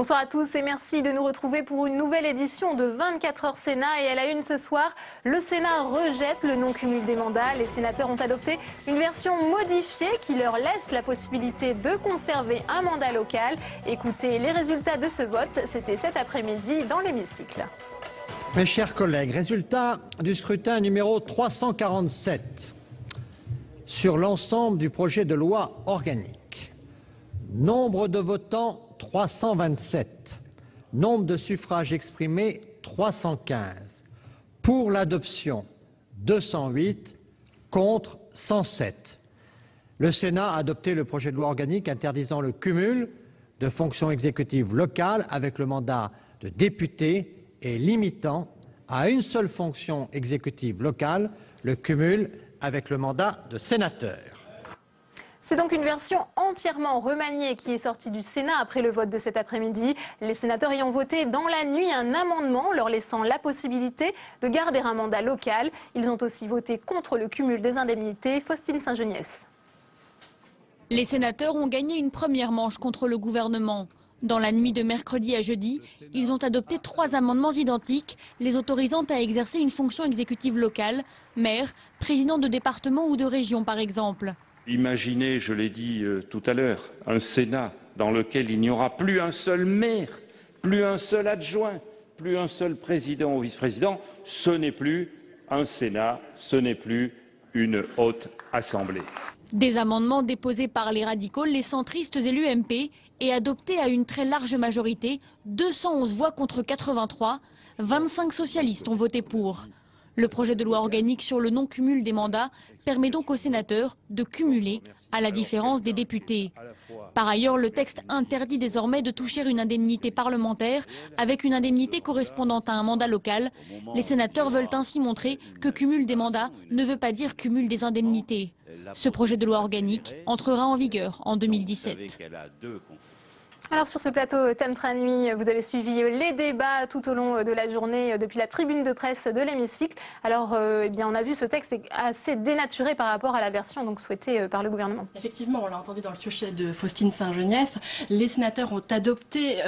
Bonsoir à tous et merci de nous retrouver pour une nouvelle édition de 24 heures Sénat. Et à la une ce soir, le Sénat rejette le non-cumul des mandats. Les sénateurs ont adopté une version modifiée qui leur laisse la possibilité de conserver un mandat local. Écoutez les résultats de ce vote, c'était cet après-midi dans l'hémicycle. Mes chers collègues, résultat du scrutin numéro 347 sur l'ensemble du projet de loi organique. Nombre de votants 327. Nombre de suffrages exprimés 315. Pour l'adoption 208. Contre 107. Le Sénat a adopté le projet de loi organique interdisant le cumul de fonctions exécutives locales avec le mandat de député et limitant à une seule fonction exécutive locale le cumul avec le mandat de sénateur. C'est donc une version entièrement remaniée qui est sortie du Sénat après le vote de cet après-midi. Les sénateurs ayant voté dans la nuit un amendement leur laissant la possibilité de garder un mandat local. Ils ont aussi voté contre le cumul des indemnités. Faustine Saint-Geniès. Les sénateurs ont gagné une première manche contre le gouvernement. Dans la nuit de mercredi à jeudi, ils ont adopté 3 amendements identiques, les autorisant à exercer une fonction exécutive locale, maire, président de département ou de région par exemple. Imaginez, je l'ai dit tout à l'heure, un Sénat dans lequel il n'y aura plus un seul maire, plus un seul adjoint, plus un seul président ou vice-président. Ce n'est plus un Sénat, ce n'est plus une haute assemblée. Des amendements déposés par les radicaux, les centristes et l'UMP et adoptés à une très large majorité, 211 voix contre 83, 25 socialistes ont voté pour. Le projet de loi organique sur le non-cumul des mandats permet donc aux sénateurs de cumuler, à la différence des députés. Par ailleurs, le texte interdit désormais de toucher une indemnité parlementaire avec une indemnité correspondant à un mandat local. Les sénateurs veulent ainsi montrer que cumul des mandats ne veut pas dire cumul des indemnités. Ce projet de loi organique entrera en vigueur en 2017. Alors sur ce plateau Thème Train Nuit, vous avez suivi les débats tout au long de la journée depuis la tribune de presse de l'hémicycle. Alors eh bien, on a vu ce texte est assez dénaturé par rapport à la version donc souhaitée par le gouvernement. Effectivement, on l'a entendu dans le sujet de Faustine Saint-Geniès. Les sénateurs ont adopté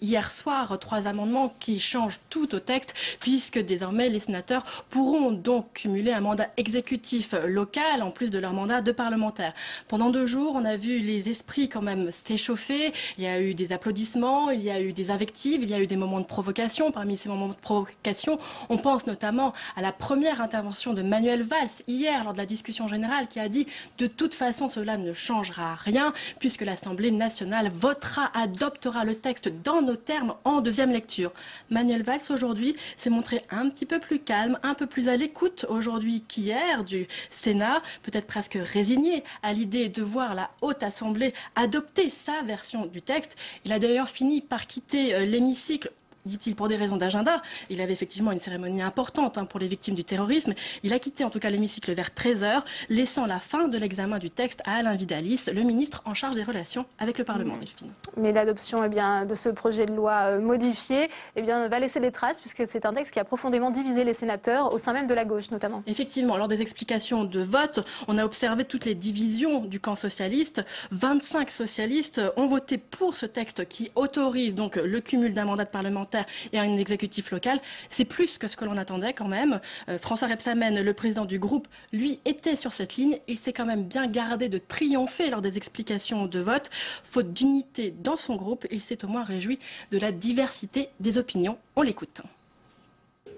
hier soir 3 amendements qui changent tout au texte puisque désormais les sénateurs pourront donc cumuler un mandat exécutif local en plus de leur mandat de parlementaire. Pendant 2 jours, on a vu les esprits quand même s'échauffer. Il y a eu des applaudissements, il y a eu des invectives, il y a eu des moments de provocation. Parmi ces moments de provocation, on pense notamment à la première intervention de Manuel Valls hier lors de la discussion générale qui a dit de toute façon cela ne changera rien puisque l'Assemblée nationale votera, adoptera le texte dans nos termes en 2e lecture. Manuel Valls aujourd'hui s'est montré un petit peu plus calme, un peu plus à l'écoute aujourd'hui qu'hier du Sénat, peut-être presque résigné à l'idée de voir la Haute Assemblée adopter sa version du texte. Il a d'ailleurs fini par quitter l'hémicycle, dit-il, pour des raisons d'agenda. Il avait effectivement une cérémonie importante pour les victimes du terrorisme. Il a quitté en tout cas l'hémicycle vers 13 h, laissant la fin de l'examen du texte à Alain Vidalis, le ministre en charge des relations avec le Parlement. Delphine. Mais l'adoption de ce projet de loi modifié va laisser des traces puisque c'est un texte qui a profondément divisé les sénateurs au sein même de la gauche notamment. Effectivement, lors des explications de vote, on a observé toutes les divisions du camp socialiste. 25 socialistes ont voté pour ce texte qui autorise donc le cumul d'un mandat de parlementaire et un exécutif local. C'est plus que ce que l'on attendait quand même. François Rebsamen, le président du groupe, lui était sur cette ligne. Il s'est quand même bien gardé de triompher lors des explications de vote. Faute d'unité dans son groupe, il s'est au moins réjoui de la diversité des opinions. On l'écoute.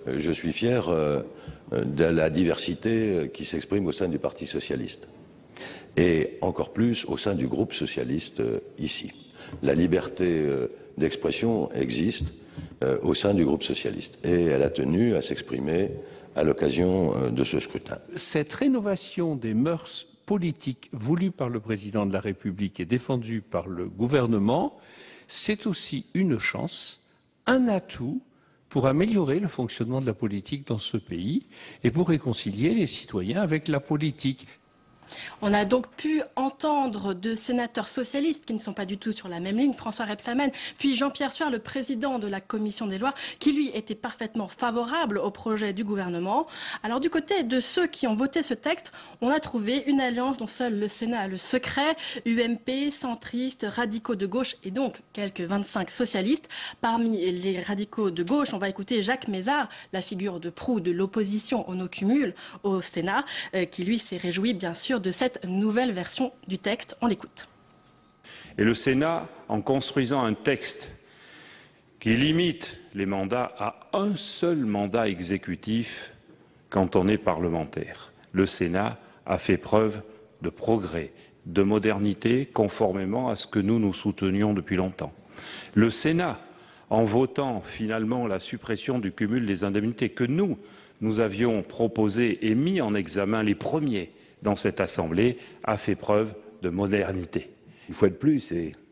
Je suis fier de la diversité qui s'exprime au sein du Parti socialiste et encore plus au sein du groupe socialiste ici. La liberté d'expression existe au sein du groupe socialiste et elle a tenu à s'exprimer à l'occasion de ce scrutin. Cette rénovation des mœurs politiques voulue par le président de la République et défendue par le gouvernement, c'est aussi une chance, un atout pour améliorer le fonctionnement de la politique dans ce pays et pour réconcilier les citoyens avec la politique. On a donc pu entendre deux sénateurs socialistes qui ne sont pas du tout sur la même ligne, François Rebsamen, puis Jean-Pierre Sueur, le président de la commission des lois, qui lui était parfaitement favorable au projet du gouvernement. Alors du côté de ceux qui ont voté ce texte, on a trouvé une alliance dont seul le Sénat a le secret, UMP, centristes, radicaux de gauche et donc quelques 25 socialistes. Parmi les radicaux de gauche, on va écouter Jacques Mézard, la figure de proue de l'opposition au no-cumul au Sénat, qui lui s'est réjoui bien sûr de cette nouvelle version du texte. On l'écoute. Et le Sénat, en construisant un texte qui limite les mandats à un seul mandat exécutif quand on est parlementaire, le Sénat a fait preuve de progrès, de modernité, conformément à ce que nous soutenions depuis longtemps. Le Sénat, en votant finalement la suppression du cumul des indemnités que nous avions proposé et mis en examen les premiers dans cette Assemblée, a fait preuve de modernité. Une fois de plus,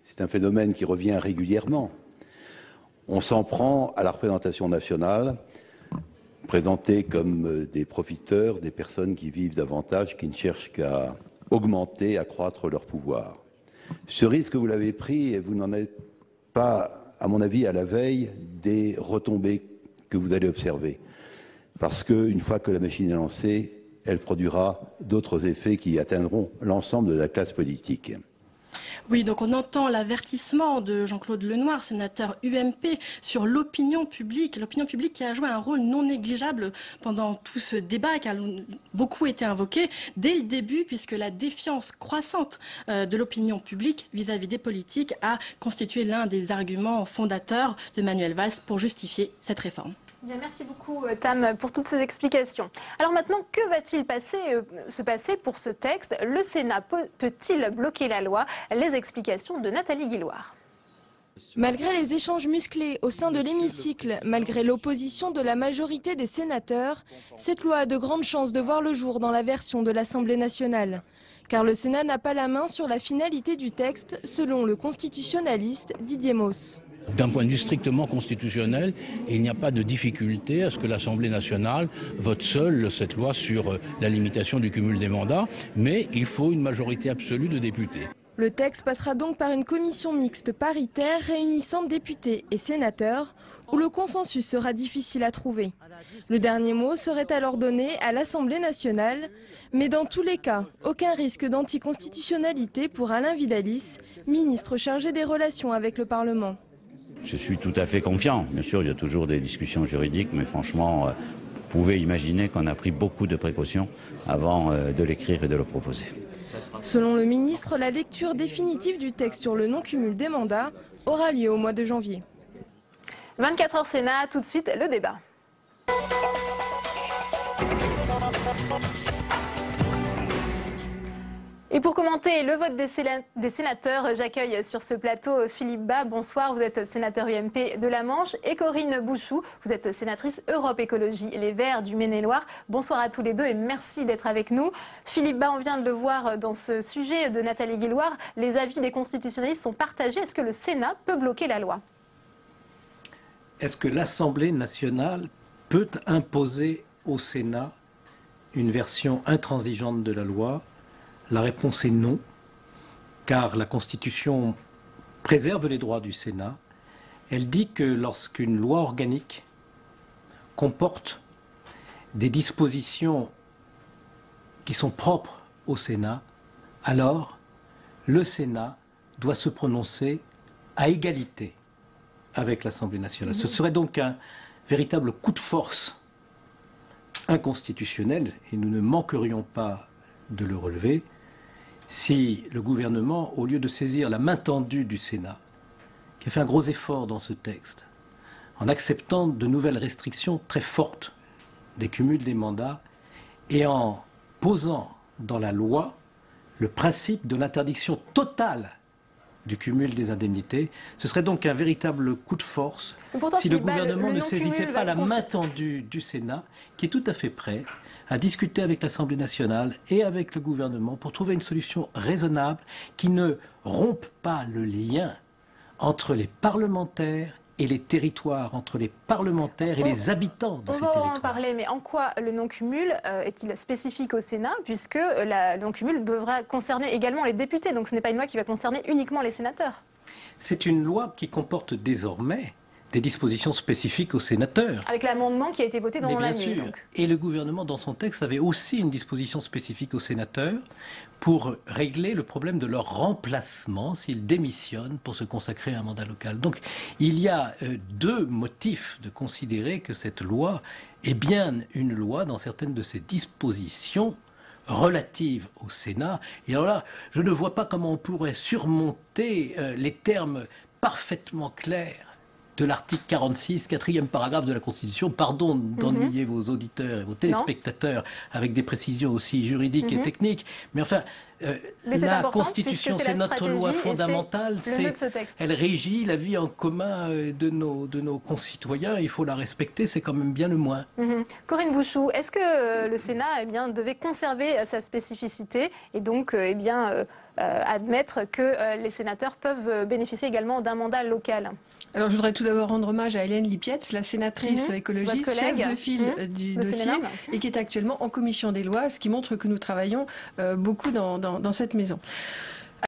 c'est un phénomène qui revient régulièrement. On s'en prend à la représentation nationale, présentée comme des profiteurs, des personnes qui vivent davantage, qui ne cherchent qu'à augmenter, accroître leur pouvoir. Ce risque, vous l'avez pris et vous n'en êtes pas, à mon avis, à la veille des retombées que vous allez observer. Parce qu'une fois que la machine est lancée, elle produira d'autres effets qui atteindront l'ensemble de la classe politique. Oui, donc on entend l'avertissement de Jean-Claude Lenoir, sénateur UMP, sur l'opinion publique qui a joué un rôle non négligeable pendant tout ce débat, qui a beaucoup été invoqué dès le début, puisque la défiance croissante de l'opinion publique vis-à-vis des politiques a constitué l'un des arguments fondateurs de Manuel Valls pour justifier cette réforme. Bien, merci beaucoup Tam pour toutes ces explications. Alors maintenant, que va-t-il se passer pour ce texte? Le Sénat peut-il bloquer la loi? Les explications de Nathalie Guilloire. Malgré les échanges musclés au sein de l'hémicycle, malgré l'opposition de la majorité des sénateurs, cette loi a de grandes chances de voir le jour dans la version de l'Assemblée nationale. Car le Sénat n'a pas la main sur la finalité du texte, selon le constitutionnaliste Didier Mauss. D'un point de vue strictement constitutionnel, il n'y a pas de difficulté à ce que l'Assemblée nationale vote seule cette loi sur la limitation du cumul des mandats, mais il faut une majorité absolue de députés. Le texte passera donc par une commission mixte paritaire réunissant députés et sénateurs, où le consensus sera difficile à trouver. Le dernier mot serait alors donné à l'Assemblée nationale, mais dans tous les cas, aucun risque d'anticonstitutionnalité pour Alain Vidalis, ministre chargé des relations avec le Parlement. Je suis tout à fait confiant. Bien sûr, il y a toujours des discussions juridiques, mais franchement, vous pouvez imaginer qu'on a pris beaucoup de précautions avant de l'écrire et de le proposer. Selon le ministre, la lecture définitive du texte sur le non-cumul des mandats aura lieu au mois de janvier. 24 heures Sénat, tout de suite le débat. Et pour commenter le vote des sénateurs, j'accueille sur ce plateau Philippe Bas. Bonsoir, vous êtes sénateur UMP de la Manche. Et Corinne Bouchoux, vous êtes sénatrice Europe Écologie Les Verts du Maine-et-Loire. Bonsoir à tous les deux et merci d'être avec nous. Philippe Bas, on vient de le voir dans ce sujet de Nathalie Guilloire. Les avis des constitutionnalistes sont partagés. Est-ce que le Sénat peut bloquer la loi? Est-ce que l'Assemblée nationale peut imposer au Sénat une version intransigeante de la loi? La réponse est non, car la Constitution préserve les droits du Sénat. Elle dit que lorsqu'une loi organique comporte des dispositions qui sont propres au Sénat, alors le Sénat doit se prononcer à égalité avec l'Assemblée nationale. Ce serait donc un véritable coup de force inconstitutionnel, et nous ne manquerions pas de le relever, si le gouvernement, au lieu de saisir la main tendue du Sénat, qui a fait un gros effort dans ce texte, en acceptant de nouvelles restrictions très fortes des cumuls des mandats et en posant dans la loi le principe de l'interdiction totale du cumul des indemnités, ce serait donc un véritable coup de force si le gouvernement ne saisissait pas la main tendue du Sénat, qui est tout à fait prêt à discuter avec l'Assemblée nationale et avec le gouvernement pour trouver une solution raisonnable qui ne rompe pas le lien entre les parlementaires et les territoires, entre les parlementaires et les habitants de ces territoires. On va en parler, mais en quoi le non-cumul est-il spécifique au Sénat, puisque le non-cumul devra concerner également les députés, donc ce n'est pas une loi qui va concerner uniquement les sénateurs. C'est une loi qui comporte désormais des dispositions spécifiques aux sénateurs. Avec l'amendement qui a été voté dans la nuit. Et le gouvernement, dans son texte, avait aussi une disposition spécifique aux sénateurs pour régler le problème de leur remplacement s'ils démissionnent pour se consacrer à un mandat local. Donc il y a deux motifs de considérer que cette loi est bien une loi dans certaines de ses dispositions relatives au Sénat. Et alors là, je ne vois pas comment on pourrait surmonter les termes parfaitement clairs de l'article 46, 4e paragraphe de la Constitution. Pardon d'ennuyer vos auditeurs et vos téléspectateurs avec des précisions aussi juridiques et techniques, mais enfin, la Constitution, c'est notre loi fondamentale, elle régit la vie en commun de nos concitoyens, il faut la respecter, c'est quand même bien le moins. Corinne Bouchoux, est-ce que le Sénat devait conserver sa spécificité et donc admettre que les sénateurs peuvent bénéficier également d'un mandat local? Alors je voudrais tout d'abord rendre hommage à Hélène Lipietz, la sénatrice écologiste, chef de file du dossier, et qui est actuellement en commission des lois, ce qui montre que nous travaillons beaucoup dans cette maison.